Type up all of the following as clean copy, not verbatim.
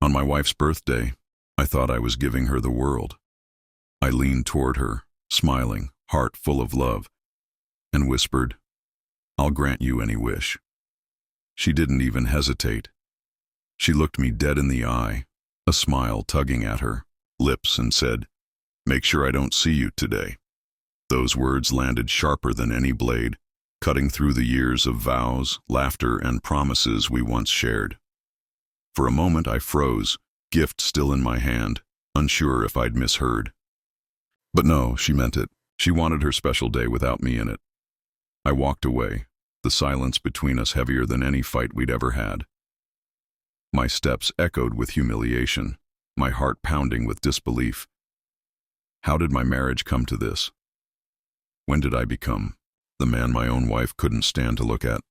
On my wife's birthday, I thought I was giving her the world. I leaned toward her, smiling, heart full of love, and whispered, "I'll grant you any wish." She didn't even hesitate. She looked me dead in the eye, a smile tugging at her lips, and said, "Make sure I don't see you today." Those words landed sharper than any blade, cutting through the years of vows, laughter, and promises we once shared. For a moment I froze, gift still in my hand, unsure if I'd misheard. But no, she meant it. She wanted her special day without me in it. I walked away, the silence between us heavier than any fight we'd ever had. My steps echoed with humiliation, my heart pounding with disbelief. How did my marriage come to this? When did I become the man my own wife couldn't stand to look at?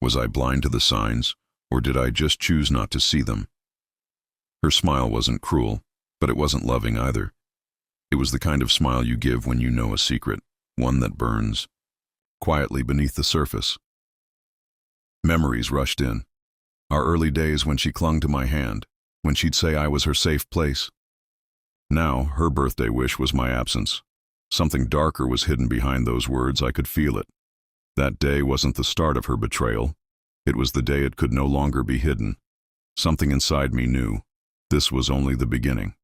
Was I blind to the signs, or did I just choose not to see them? Her smile wasn't cruel, but it wasn't loving either. It was the kind of smile you give when you know a secret, one that burns quietly beneath the surface. Memories rushed in. Our early days when she clung to my hand, when she'd say I was her safe place. Now, her birthday wish was my absence. Something darker was hidden behind those words. I could feel it. That day wasn't the start of her betrayal. It was the day it could no longer be hidden. Something inside me knew this was only the beginning.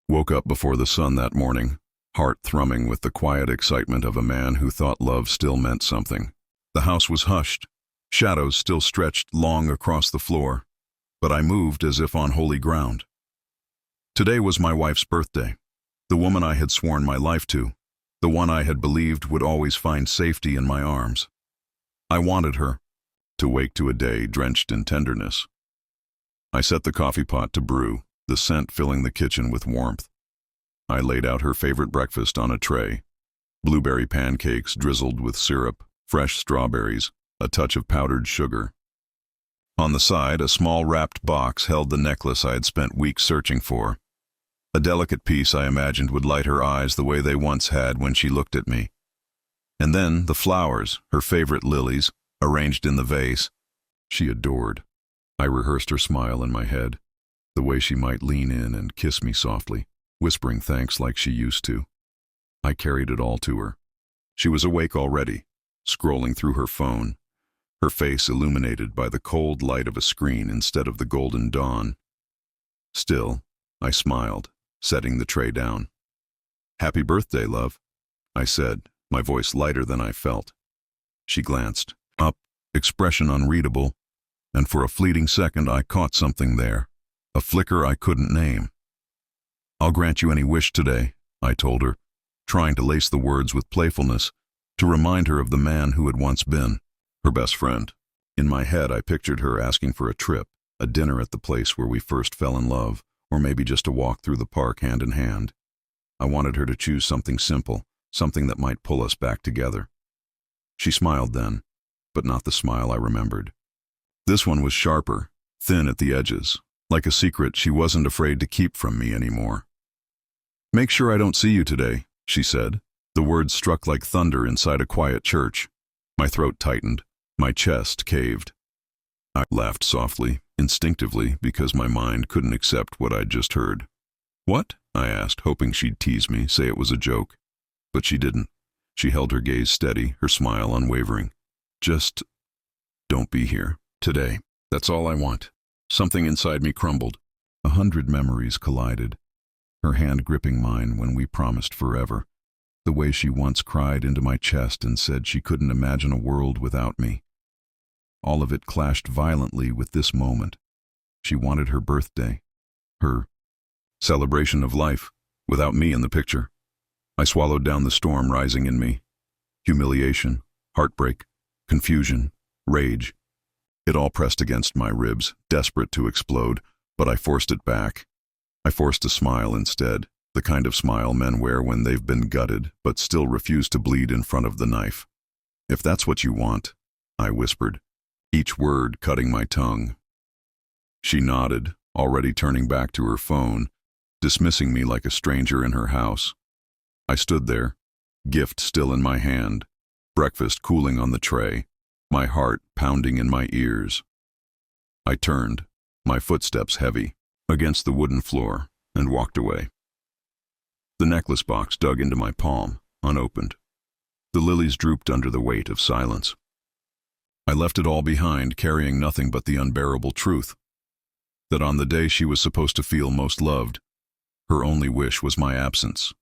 Woke up before the sun that morning, heart thrumming with the quiet excitement of a man who thought love still meant something. The house was hushed. Shadows still stretched long across the floor, but I moved as if on holy ground. Today was my wife's birthday, the woman I had sworn my life to, the one I had believed would always find safety in my arms. I wanted her to wake to a day drenched in tenderness. I set the coffee pot to brew, the scent filling the kitchen with warmth. I laid out her favorite breakfast on a tray: blueberry pancakes drizzled with syrup, fresh strawberries, a touch of powdered sugar. On the side, a small wrapped box held the necklace I had spent weeks searching for. A delicate piece I imagined would light her eyes the way they once had when she looked at me. And then the flowers, her favorite lilies, arranged in the vase. She adored. I rehearsed her smile in my head, the way she might lean in and kiss me softly, whispering thanks like she used to. I carried it all to her. She was awake already, scrolling through her phone, her face illuminated by the cold light of a screen instead of the golden dawn. Still, I smiled, setting the tray down. "Happy birthday, love," I said, my voice lighter than I felt. She glanced up, expression unreadable, and for a fleeting second I caught something there, a flicker I couldn't name. "I'll grant you any wish today," I told her, trying to lace the words with playfulness, to remind her of the man who had once been her best friend. In my head, I pictured her asking for a trip, a dinner at the place where we first fell in love, or maybe just a walk through the park hand in hand. I wanted her to choose something simple, something that might pull us back together. She smiled then, but not the smile I remembered. This one was sharper, thin at the edges, like a secret she wasn't afraid to keep from me anymore. "Make sure I don't see you today," she said. The words struck like thunder inside a quiet church. My throat tightened, my chest caved. I laughed softly, instinctively, because my mind couldn't accept what I'd just heard. "What?" I asked, hoping she'd tease me, say it was a joke. But she didn't. She held her gaze steady, her smile unwavering. "Just don't be here today. That's all I want." Something inside me crumbled. 100 memories collided. Her hand gripping mine when we promised forever. The way she once cried into my chest and said she couldn't imagine a world without me. All of it clashed violently with this moment. She wanted her birthday, her celebration of life, without me in the picture. I swallowed down the storm rising in me. Humiliation, heartbreak, confusion, rage. It all pressed against my ribs, desperate to explode, but I forced it back. I forced a smile instead, the kind of smile men wear when they've been gutted, but still refuse to bleed in front of the knife. "If that's what you want," I whispered, each word cutting my tongue. She nodded, already turning back to her phone, dismissing me like a stranger in her house. I stood there, gift still in my hand, breakfast cooling on the tray, my heart pounding in my ears. I turned, my footsteps heavy. against the wooden floor, and walked away. The necklace box dug into my palm, unopened. The lilies drooped under the weight of silence. I left it all behind, carrying nothing but the unbearable truth that on the day she was supposed to feel most loved, her only wish was my absence.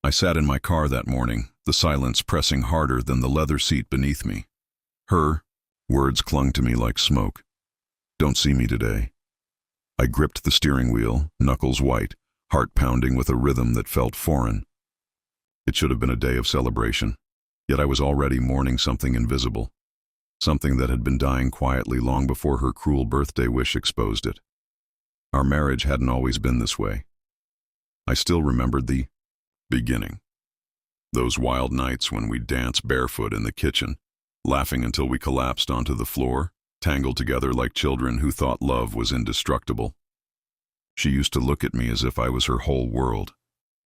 I sat in my car that morning, the silence pressing harder than the leather seat beneath me. Her words clung to me like smoke. Don't see me today. I gripped the steering wheel, knuckles white, heart pounding with a rhythm that felt foreign. It should have been a day of celebration, yet I was already mourning something invisible, something that had been dying quietly long before her cruel birthday wish exposed it. Our marriage hadn't always been this way. I still remembered the beginning. Those wild nights when we'd dance barefoot in the kitchen, laughing until we collapsed onto the floor, tangled together like children who thought love was indestructible. She used to look at me as if I was her whole world.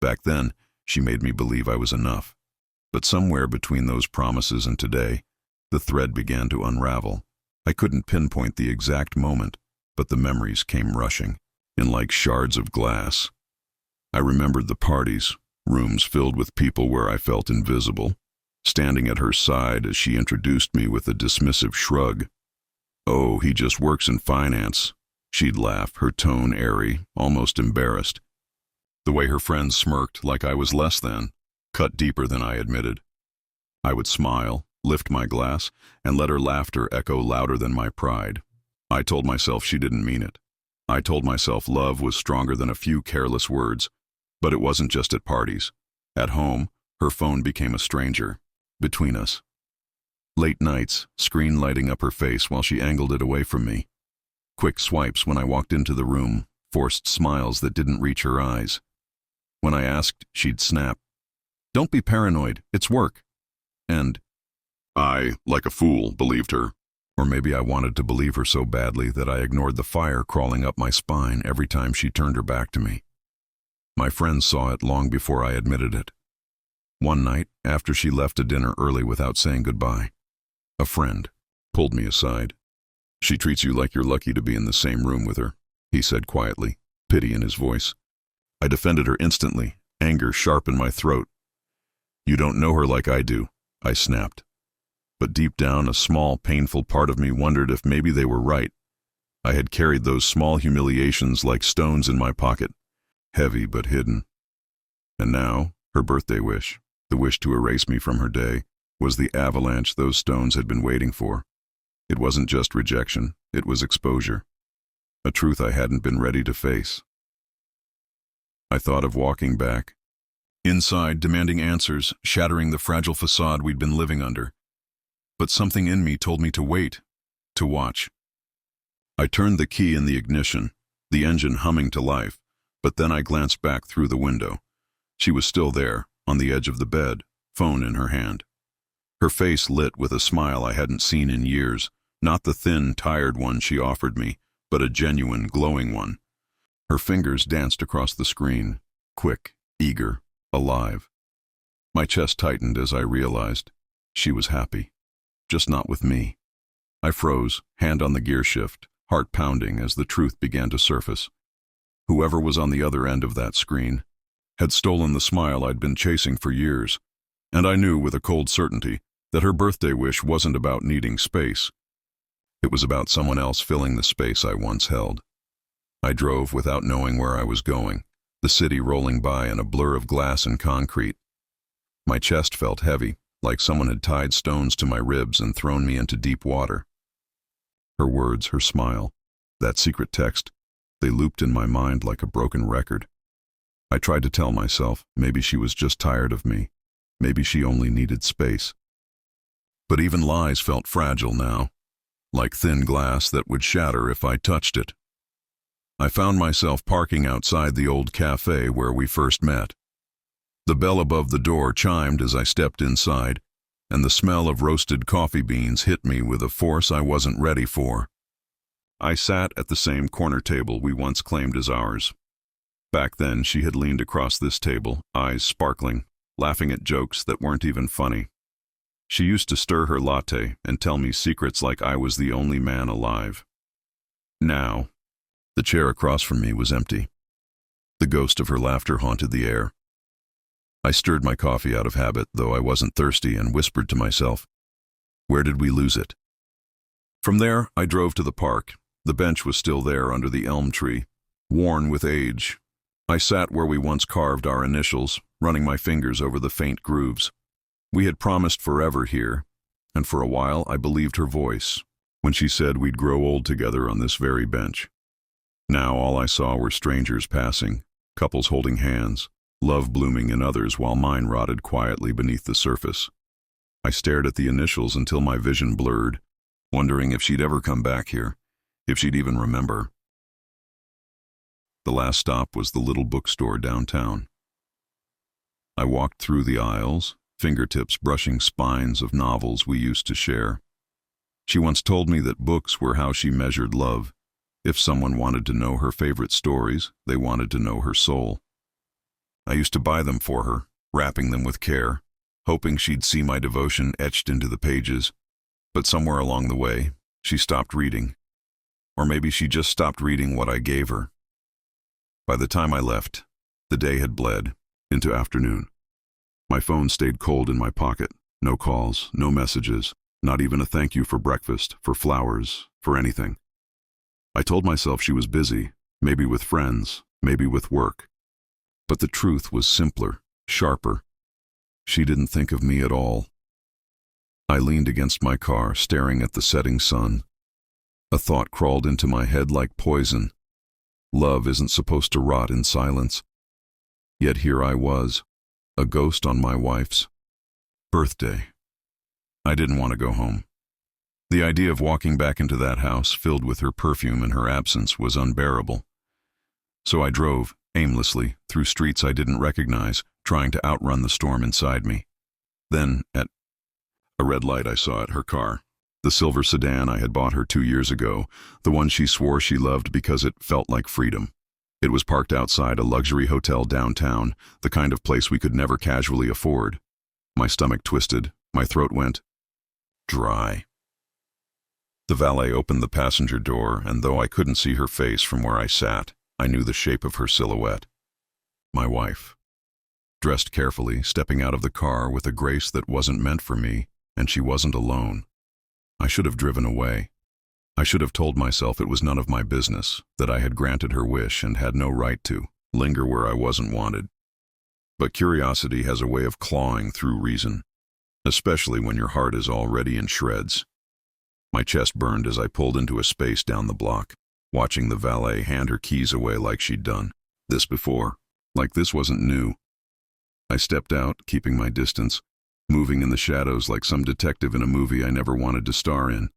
Back then, she made me believe I was enough. But somewhere between those promises and today, the thread began to unravel. I couldn't pinpoint the exact moment, but the memories came rushing, in like shards of glass. I remembered the parties, rooms filled with people where I felt invisible, standing at her side as she introduced me with a dismissive shrug. "Oh, he just works in finance," she'd laugh, her tone airy, almost embarrassed. The way her friends smirked like I was less than, cut deeper than I admitted. I would smile, lift my glass, and let her laughter echo louder than my pride. I told myself she didn't mean it. I told myself love was stronger than a few careless words. But it wasn't just at parties. At home, her phone became a stranger. Between us. Late nights, screen lighting up her face while she angled it away from me. Quick swipes when I walked into the room, forced smiles that didn't reach her eyes. When I asked, she'd snap, "Don't be paranoid, it's work." And I, like a fool, believed her. Or maybe I wanted to believe her so badly that I ignored the fire crawling up my spine every time she turned her back to me. My friends saw it long before I admitted it. One night, after she left a dinner early without saying goodbye, a friend pulled me aside. "She treats you like you're lucky to be in the same room with her," he said quietly, pity in his voice. I defended her instantly, anger sharp in my throat. "You don't know her like I do," I snapped. But deep down, a small, painful part of me wondered if maybe they were right. I had carried those small humiliations like stones in my pocket, heavy but hidden. And now, her birthday wish, the wish to erase me from her day, was the avalanche those stones had been waiting for. It wasn't just rejection, it was exposure. A truth I hadn't been ready to face. I thought of walking back. Inside, demanding answers, shattering the fragile facade we'd been living under. But something in me told me to wait, to watch. I turned the key in the ignition, the engine humming to life, but then I glanced back through the window. She was still there, on the edge of the bed, phone in her hand. Her face lit with a smile I hadn't seen in years, not the thin, tired one she offered me, but a genuine, glowing one. Her fingers danced across the screen, quick, eager, alive. My chest tightened as I realized she was happy. Just not with me. I froze, hand on the gear shift, heart pounding as the truth began to surface. Whoever was on the other end of that screen had stolen the smile I'd been chasing for years, and I knew with a cold certainty that her birthday wish wasn't about needing space. It was about someone else filling the space I once held. I drove without knowing where I was going, the city rolling by in a blur of glass and concrete. My chest felt heavy, like someone had tied stones to my ribs and thrown me into deep water. Her words, her smile, that secret text, they looped in my mind like a broken record. I tried to tell myself maybe she was just tired of me, maybe she only needed space. But even lies felt fragile now, like thin glass that would shatter if I touched it. I found myself parking outside the old cafe where we first met. The bell above the door chimed as I stepped inside, and the smell of roasted coffee beans hit me with a force I wasn't ready for. I sat at the same corner table we once claimed as ours. Back then, she had leaned across this table, eyes sparkling, laughing at jokes that weren't even funny. She used to stir her latte and tell me secrets like I was the only man alive. Now, The chair across from me was empty. The ghost of her laughter haunted the air. I stirred my coffee out of habit, though I wasn't thirsty, and whispered to myself, "Where did we lose it?" From there, I drove to the park. The bench was still there under the elm tree, worn with age. I sat where we once carved our initials, running my fingers over the faint grooves. We had promised forever here, and for a while I believed her voice when she said we'd grow old together on this very bench. Now all I saw were strangers passing, couples holding hands, love blooming in others while mine rotted quietly beneath the surface. I stared at the initials until my vision blurred, wondering if she'd ever come back here, if she'd even remember. The last stop was the little bookstore downtown. I walked through the aisles, fingertips brushing spines of novels we used to share. She once told me that books were how she measured love. If someone wanted to know her favorite stories, they wanted to know her soul. I used to buy them for her, wrapping them with care, hoping she'd see my devotion etched into the pages. But somewhere along the way, she stopped reading. Or maybe she just stopped reading what I gave her. By the time I left, the day had bled into afternoon. My phone stayed cold in my pocket. No calls, no messages, not even a thank you for breakfast, for flowers, for anything. I told myself she was busy, maybe with friends, maybe with work. But the truth was simpler, sharper. She didn't think of me at all. I leaned against my car, staring at the setting sun. A thought crawled into my head like poison. Love isn't supposed to rot in silence. Yet here I was, a ghost on my wife's birthday. I didn't want to go home. The idea of walking back into that house, filled with her perfume in her absence, was unbearable. So I drove, aimlessly, through streets I didn't recognize, trying to outrun the storm inside me. Then, at a red light, I saw her car. The silver sedan I had bought her 2 years ago, the one she swore she loved because it felt like freedom. It was parked outside a luxury hotel downtown, the kind of place we could never casually afford. My stomach twisted, my throat went dry. The valet opened the passenger door, and though I couldn't see her face from where I sat, I knew the shape of her silhouette. My wife. Dressed carefully, stepping out of the car with a grace that wasn't meant for me, and she wasn't alone. I should have driven away. I should have told myself it was none of my business, that I had granted her wish and had no right to linger where I wasn't wanted. But curiosity has a way of clawing through reason, especially when your heart is already in shreds. My chest burned as I pulled into a space down the block, watching the valet hand her keys away like she'd done this before, like this wasn't new. I stepped out, keeping my distance, moving in the shadows like some detective in a movie I never wanted to star in.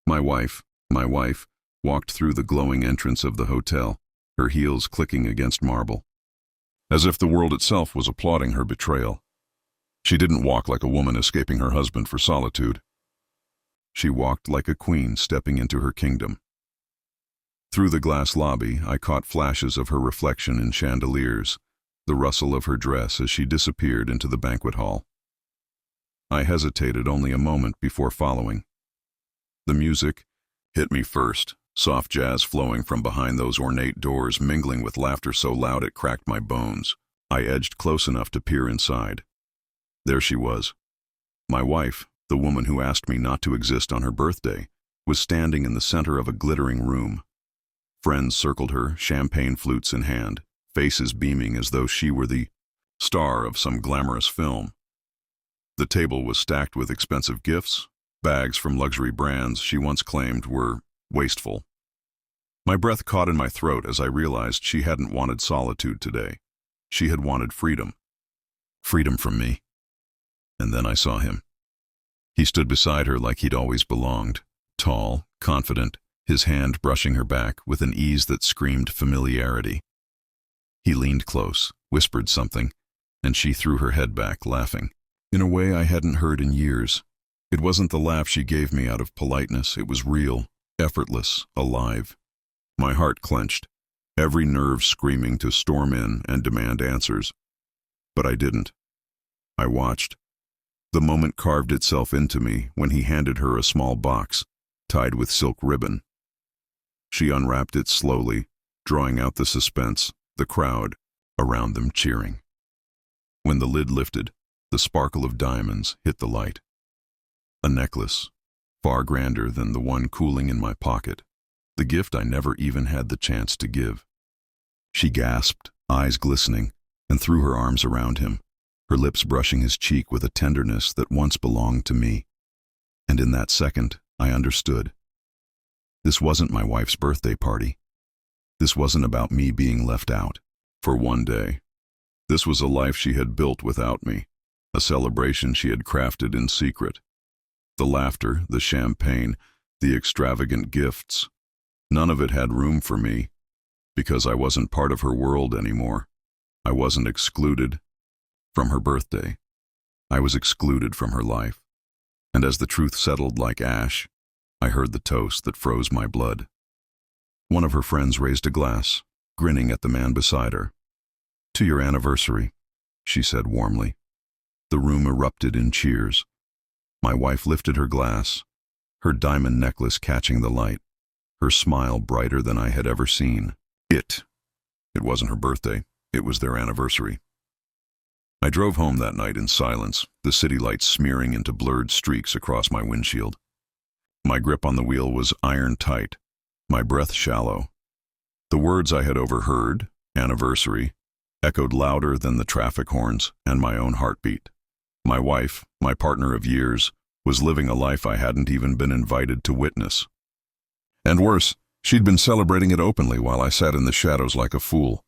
My wife, walked through the glowing entrance of the hotel, her heels clicking against marble, as if the world itself was applauding her betrayal. She didn't walk like a woman escaping her husband for solitude. She walked like a queen stepping into her kingdom. Through the glass lobby, I caught flashes of her reflection in chandeliers, the rustle of her dress as she disappeared into the banquet hall. I hesitated only a moment before following. The music hit me first, soft jazz flowing from behind those ornate doors, mingling with laughter so loud it cracked my bones. I edged close enough to peer inside. There she was. My wife, the woman who asked me not to exist on her birthday, was standing in the center of a glittering room. Friends circled her, champagne flutes in hand, faces beaming as though she were the star of some glamorous film. The table was stacked with expensive gifts, bags from luxury brands she once claimed were wasteful. My breath caught in my throat as I realized she hadn't wanted solitude today. She had wanted freedom. Freedom from me. And then I saw him. He stood beside her like he'd always belonged, tall, confident, his hand brushing her back with an ease that screamed familiarity. He leaned close, whispered something, and she threw her head back, laughing, in a way I hadn't heard in years. It wasn't the laugh she gave me out of politeness. It was real, effortless, alive. My heart clenched, every nerve screaming to storm in and demand answers. But I didn't. I watched. The moment carved itself into me when he handed her a small box, tied with silk ribbon. She unwrapped it slowly, drawing out the suspense, the crowd around them cheering. When the lid lifted, the sparkle of diamonds hit the light. A necklace, far grander than the one cooling in my pocket, the gift I never even had the chance to give. She gasped, eyes glistening, and threw her arms around him, her lips brushing his cheek with a tenderness that once belonged to me. And in that second, I understood. This wasn't my wife's birthday party. This wasn't about me being left out for one day. This was a life she had built without me, a celebration she had crafted in secret. The laughter, the champagne, the extravagant gifts, none of it had room for me, because I wasn't part of her world anymore. I wasn't excluded from her birthday. I was excluded from her life. And as the truth settled like ash, I heard the toast that froze my blood. One of her friends raised a glass, grinning at the man beside her. "To your anniversary," she said warmly. The room erupted in cheers. My wife lifted her glass, her diamond necklace catching the light, her smile brighter than I had ever seen. It wasn't her birthday, it was their anniversary. I drove home that night in silence, the city lights smearing into blurred streaks across my windshield. My grip on the wheel was iron tight, my breath shallow. The words I had overheard, anniversary, echoed louder than the traffic horns and my own heartbeat. My wife, my partner of years, was living a life I hadn't even been invited to witness. And worse, she'd been celebrating it openly while I sat in the shadows like a fool.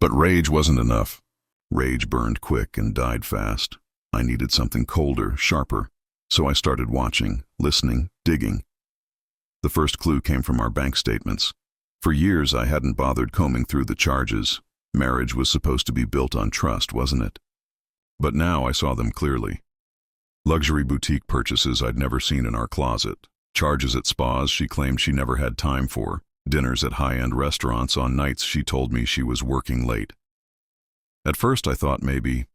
But rage wasn't enough. Rage burned quick and died fast. I needed something colder, sharper, so I started watching, listening, digging. The first clue came from our bank statements. For years I hadn't bothered combing through the charges. Marriage was supposed to be built on trust, wasn't it? But now I saw them clearly. Luxury boutique purchases I'd never seen in our closet, charges at spas she claimed she never had time for, dinners at high-end restaurants on nights she told me she was working late. At first I thought maybe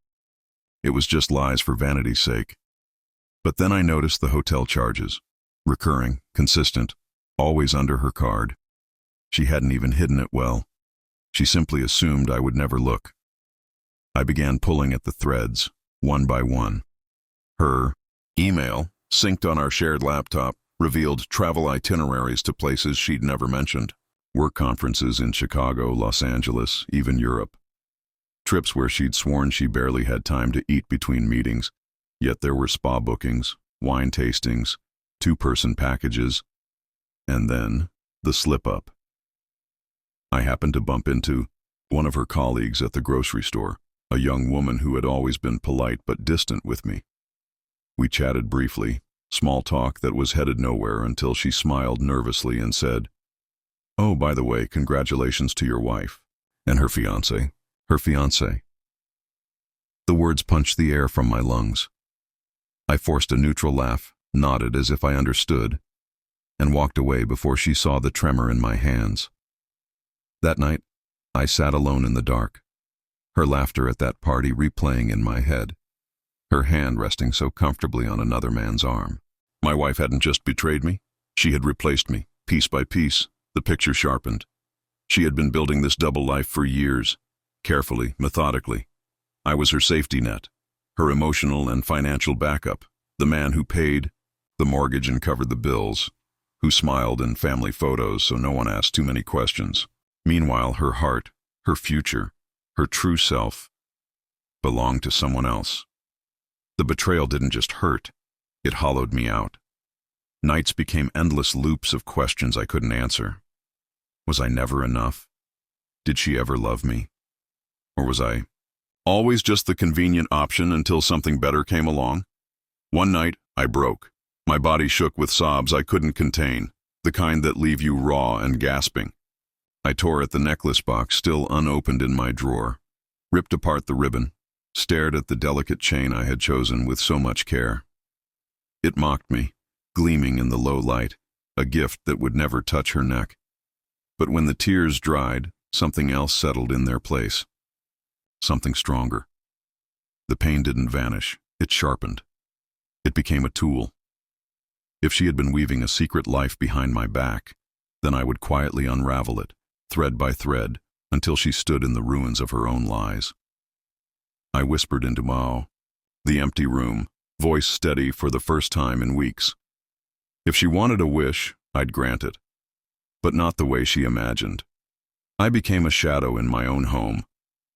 it was just lies for vanity's sake. But then I noticed the hotel charges. Recurring, consistent, always under her card. She hadn't even hidden it well. She simply assumed I would never look. I began pulling at the threads, one by one. Her email, synced on our shared laptop, revealed travel itineraries to places she'd never mentioned. Work conferences in Chicago, Los Angeles, even Europe. Trips where she'd sworn she barely had time to eat between meetings, yet there were spa bookings, wine tastings, two-person packages, and then the slip-up. I happened to bump into one of her colleagues at the grocery store, a young woman who had always been polite but distant with me. We chatted briefly, small talk that was headed nowhere until she smiled nervously and said, "Oh, by the way, congratulations to your wife." And her fiancé. Her fiancé. The words punched the air from my lungs. I forced a neutral laugh, nodded as if I understood, and walked away before she saw the tremor in my hands. That night, I sat alone in the dark, her laughter at that party replaying in my head, her hand resting so comfortably on another man's arm. My wife hadn't just betrayed me, she had replaced me, piece by piece, the picture sharpened. She had been building this double life for years, carefully, methodically. I was her safety net, her emotional and financial backup, the man who paid the mortgage and covered the bills, who smiled in family photos so no one asked too many questions. Meanwhile, her heart, her future, her true self, belonged to someone else. The betrayal didn't just hurt, it hollowed me out. Nights became endless loops of questions I couldn't answer. Was I never enough? Did she ever love me? Or was I always just the convenient option until something better came along? One night, I broke. My body shook with sobs I couldn't contain, the kind that leave you raw and gasping. I tore at the necklace box still unopened in my drawer, ripped apart the ribbon, stared at the delicate chain I had chosen with so much care. It mocked me, gleaming in the low light, a gift that would never touch her neck. But when the tears dried, something else settled in their place. Something stronger. The pain didn't vanish, it sharpened. It became a tool. If she had been weaving a secret life behind my back, Then I would quietly unravel it, thread by thread, until she stood in the ruins of her own lies. I whispered into the empty room, voice steady for the first time in weeks. If she wanted a wish, I'd grant it. But not the way she imagined. I became a shadow in my own home.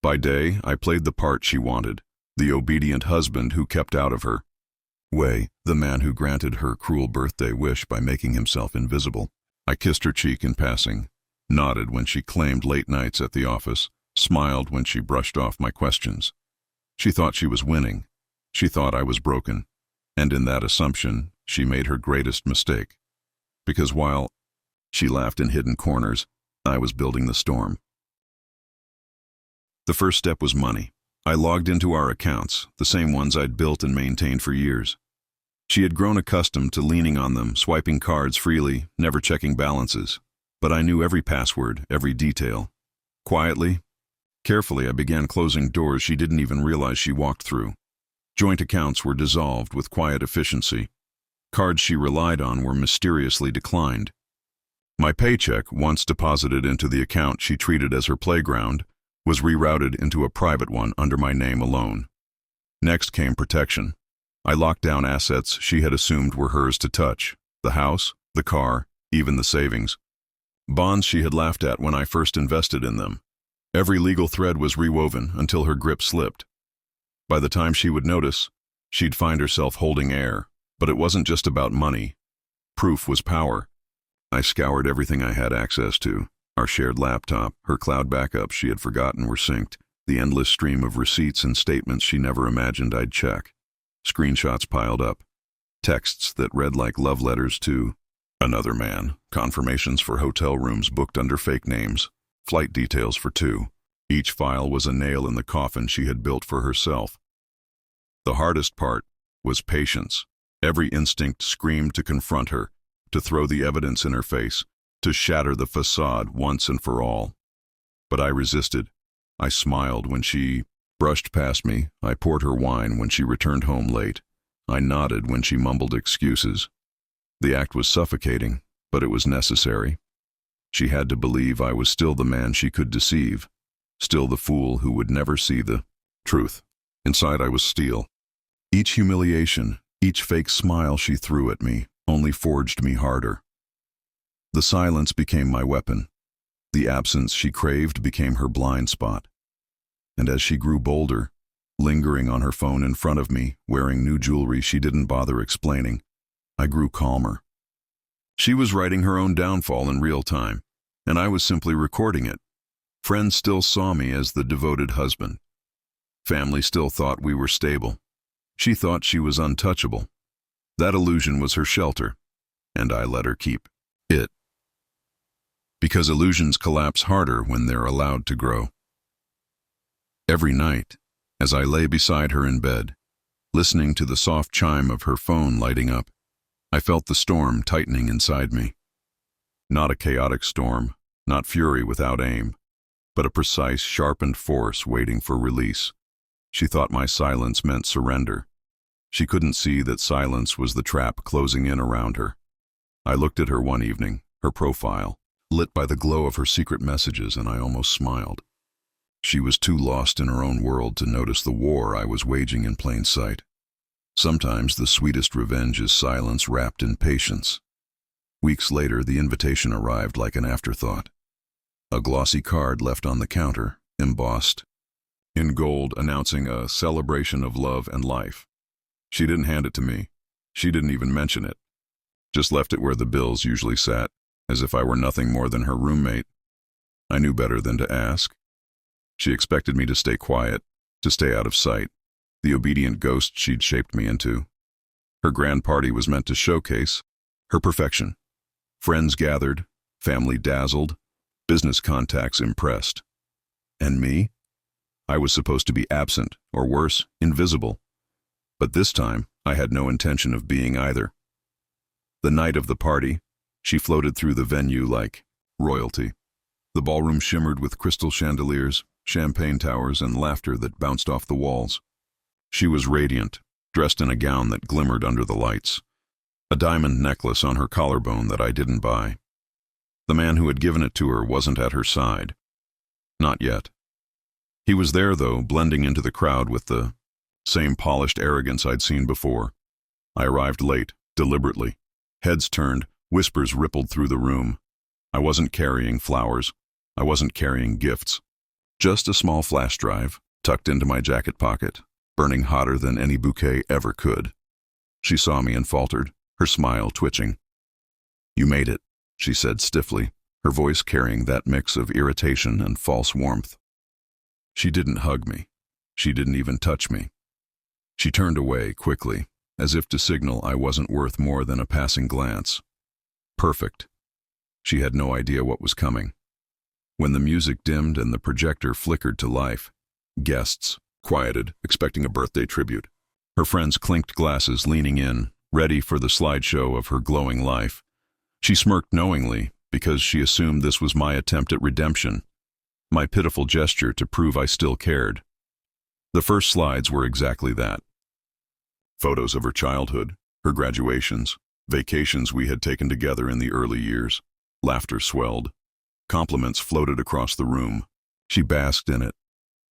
By day, I played the part she wanted, the obedient husband who kept out of her way, the man who granted her cruel birthday wish by making himself invisible. I kissed her cheek in passing, nodded when she claimed late nights at the office, smiled when she brushed off my questions. She thought she was winning. She thought I was broken. And in that assumption, she made her greatest mistake. Because while she laughed in hidden corners, I was building the storm. The first step was money. I logged into our accounts, the same ones I'd built and maintained for years. She had grown accustomed to leaning on them, swiping cards freely, never checking balances. But I knew every password, every detail. Quietly, carefully, I began closing doors she didn't even realize she walked through. Joint accounts were dissolved with quiet efficiency. Cards she relied on were mysteriously declined. My paycheck, once deposited into the account she treated as her playground, was rerouted into a private one under my name alone. Next came protection. I locked down assets she had assumed were hers to touch: the house, the car, even the savings. Bonds she had laughed at when I first invested in them. Every legal thread was rewoven until her grip slipped. By the time she would notice, she'd find herself holding air. But it wasn't just about money. Proof was power. I scoured everything I had access to. Our shared laptop, her cloud backups she had forgotten were synced, the endless stream of receipts and statements she never imagined I'd check. Screenshots piled up. Texts that read like love letters to another man. Confirmations for hotel rooms booked under fake names. Flight details for two. Each file was a nail in the coffin she had built for herself. The hardest part was patience. Every instinct screamed to confront her, to throw the evidence in her face, to shatter the facade once and for all. But I resisted. I smiled when she brushed past me. I poured her wine when she returned home late. I nodded when she mumbled excuses. The act was suffocating, but it was necessary. She had to believe I was still the man she could deceive, still the fool who would never see the truth. Inside I was steel. Each humiliation, each fake smile she threw at me only forged me harder. The silence became my weapon. The absence she craved became her blind spot. And as she grew bolder, lingering on her phone in front of me, wearing new jewelry she didn't bother explaining, I grew calmer. She was writing her own downfall in real time, and I was simply recording it. Friends still saw me as the devoted husband. Family still thought we were stable. She thought she was untouchable. That illusion was her shelter, and I let her keep it. Because illusions collapse harder when they're allowed to grow. Every night, as I lay beside her in bed, listening to the soft chime of her phone lighting up, I felt the storm tightening inside me. Not a chaotic storm, not fury without aim, but a precise, sharpened force waiting for release. She thought my silence meant surrender. She couldn't see that silence was the trap closing in around her. I looked at her one evening, her profile, lit by the glow of her secret messages, and I almost smiled. She was too lost in her own world to notice the war I was waging in plain sight. Sometimes the sweetest revenge is silence wrapped in patience. Weeks later, the invitation arrived like an afterthought. A glossy card left on the counter, embossed in gold, announcing a celebration of love and life. She didn't hand it to me. She didn't even mention it. Just left it where the bills usually sat, as if I were nothing more than her roommate. I knew better than to ask. She expected me to stay quiet, to stay out of sight, the obedient ghost she'd shaped me into. Her grand party was meant to showcase her perfection. Friends gathered, family dazzled, business contacts impressed. And me? I was supposed to be absent, or worse, invisible. But this time, I had no intention of being either. The night of the party, she floated through the venue like royalty. The ballroom shimmered with crystal chandeliers, champagne towers, and laughter that bounced off the walls. She was radiant, dressed in a gown that glimmered under the lights, a diamond necklace on her collarbone that I didn't buy. The man who had given it to her wasn't at her side. Not yet. He was there, though, blending into the crowd with the same polished arrogance I'd seen before. I arrived late, deliberately. Heads turned, whispers rippled through the room. I wasn't carrying flowers. I wasn't carrying gifts. Just a small flash drive, tucked into my jacket pocket, burning hotter than any bouquet ever could. She saw me and faltered, her smile twitching. "You made it," she said stiffly, her voice carrying that mix of irritation and false warmth. She didn't hug me. She didn't even touch me. She turned away quickly, as if to signal I wasn't worth more than a passing glance. Perfect. She had no idea what was coming. When the music dimmed and the projector flickered to life, guests quieted, expecting a birthday tribute. Her friends clinked glasses, leaning in, ready for the slideshow of her glowing life. She smirked knowingly, because she assumed this was my attempt at redemption, my pitiful gesture to prove I still cared. The first slides were exactly that. Photos of her childhood, her graduations, vacations we had taken together in the early years. Laughter swelled. Compliments floated across the room. She basked in it,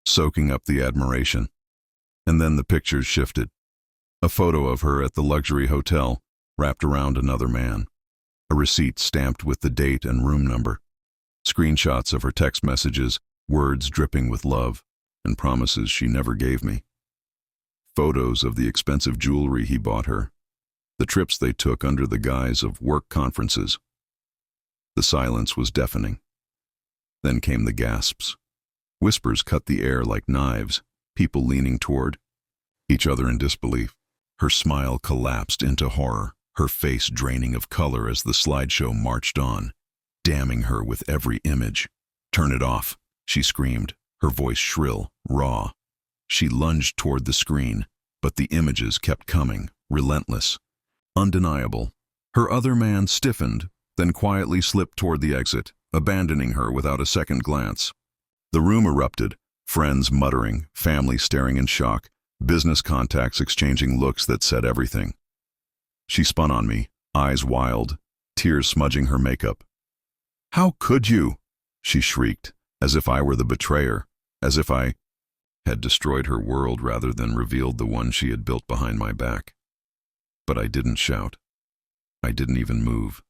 soaking up the admiration. And then the pictures shifted. A photo of her at the luxury hotel, wrapped around another man. A receipt stamped with the date and room number. Screenshots of her text messages, words dripping with love, and promises she never gave me. Photos of the expensive jewelry he bought her. The trips they took under the guise of work conferences. The silence was deafening. Then came the gasps. Whispers cut the air like knives, people leaning toward each other in disbelief. Her smile collapsed into horror, her face draining of color as the slideshow marched on, damning her with every image. "Turn it off," she screamed, her voice shrill, raw. She lunged toward the screen, but the images kept coming, relentless, undeniable. Her other man stiffened, then quietly slipped toward the exit, abandoning her without a second glance. The room erupted, friends muttering, family staring in shock, business contacts exchanging looks that said everything. She spun on me, eyes wild, tears smudging her makeup. "How could you?" she shrieked, as if I were the betrayer, as if I had destroyed her world rather than revealed the one she had built behind my back. But I didn't shout. I didn't even move.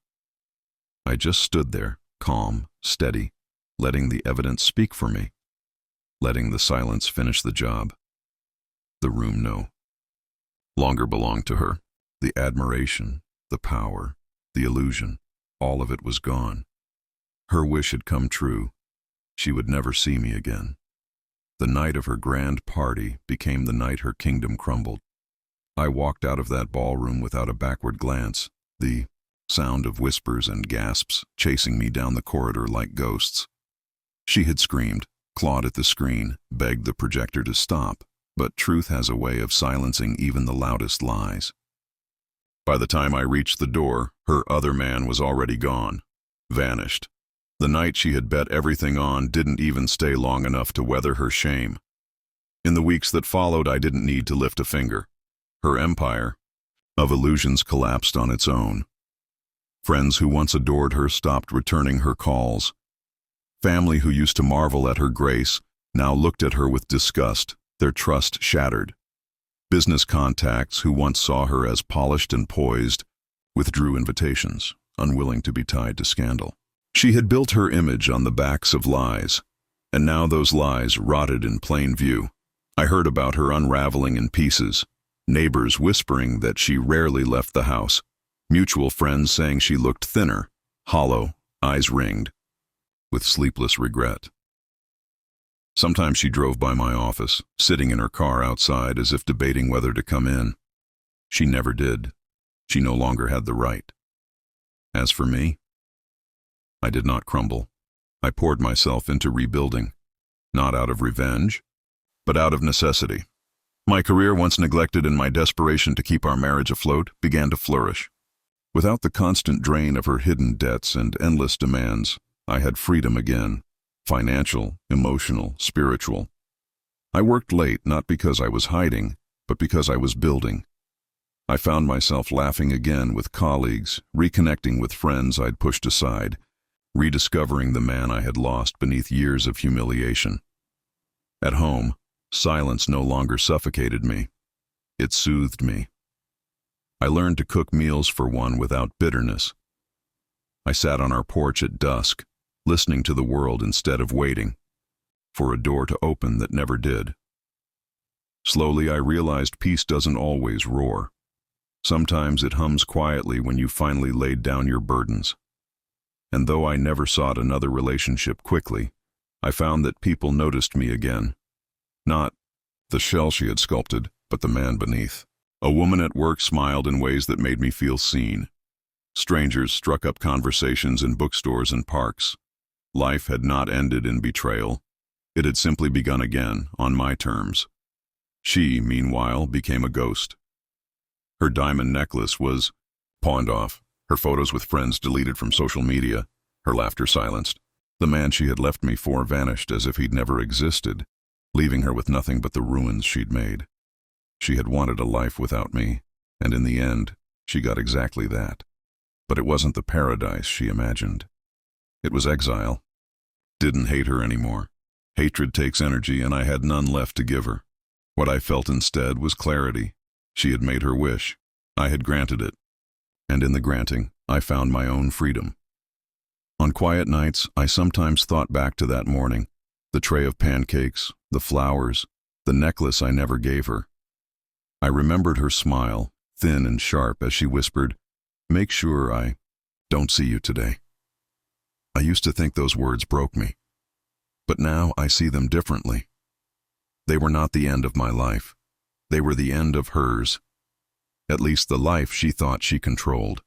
I just stood there, calm, steady, letting the evidence speak for me, letting the silence finish the job. The room no longer belonged to her. The admiration, the power, the illusion, all of it was gone. Her wish had come true. She would never see me again. The night of her grand party became the night her kingdom crumbled. I walked out of that ballroom without a backward glance, the sound of whispers and gasps chasing me down the corridor like ghosts. She had screamed, clawed at the screen, begged the projector to stop, but truth has a way of silencing even the loudest lies. By the time I reached the door, her other man was already gone, vanished. The night she had bet everything on didn't even stay long enough to weather her shame. In the weeks that followed, I didn't need to lift a finger. Her empire of illusions collapsed on its own. Friends who once adored her stopped returning her calls. Family who used to marvel at her grace now looked at her with disgust, their trust shattered. Business contacts who once saw her as polished and poised withdrew invitations, unwilling to be tied to scandal. She had built her image on the backs of lies, and now those lies rotted in plain view. I heard about her unraveling in pieces, neighbors whispering that she rarely left the house, mutual friends saying she looked thinner, hollow, eyes ringed, with sleepless regret. Sometimes she drove by my office, sitting in her car outside as if debating whether to come in. She never did. She no longer had the right. As for me, I did not crumble. I poured myself into rebuilding, not out of revenge, but out of necessity. My career, once neglected in my desperation to keep our marriage afloat, began to flourish. Without the constant drain of her hidden debts and endless demands, I had freedom again. Financial, emotional, spiritual. I worked late not because I was hiding, but because I was building. I found myself laughing again with colleagues, reconnecting with friends I'd pushed aside, rediscovering the man I had lost beneath years of humiliation. At home, silence no longer suffocated me. It soothed me. I learned to cook meals for one without bitterness. I sat on our porch at dusk, listening to the world instead of waiting for a door to open that never did. Slowly, I realized peace doesn't always roar. Sometimes it hums quietly when you finally laid down your burdens. And though I never sought another relationship quickly, I found that people noticed me again. Not the shell she had sculpted, but the man beneath. A woman at work smiled in ways that made me feel seen. Strangers struck up conversations in bookstores and parks. Life had not ended in betrayal. It had simply begun again, on my terms. She, meanwhile, became a ghost. Her diamond necklace was pawned off, her photos with friends deleted from social media, her laughter silenced. The man she had left me for vanished as if he'd never existed, leaving her with nothing but the ruins she'd made. She had wanted a life without me, and in the end, she got exactly that. But it wasn't the paradise she imagined. It was exile. Didn't hate her anymore. Hatred takes energy, and I had none left to give her. What I felt instead was clarity. She had made her wish. I had granted it. And in the granting, I found my own freedom. On quiet nights, I sometimes thought back to that morning, the tray of pancakes, the flowers, the necklace I never gave her. I remembered her smile, thin and sharp, as she whispered, "Make sure I don't see you today." I used to think those words broke me. But now I see them differently. They were not the end of my life. They were the end of hers. At least the life she thought she controlled.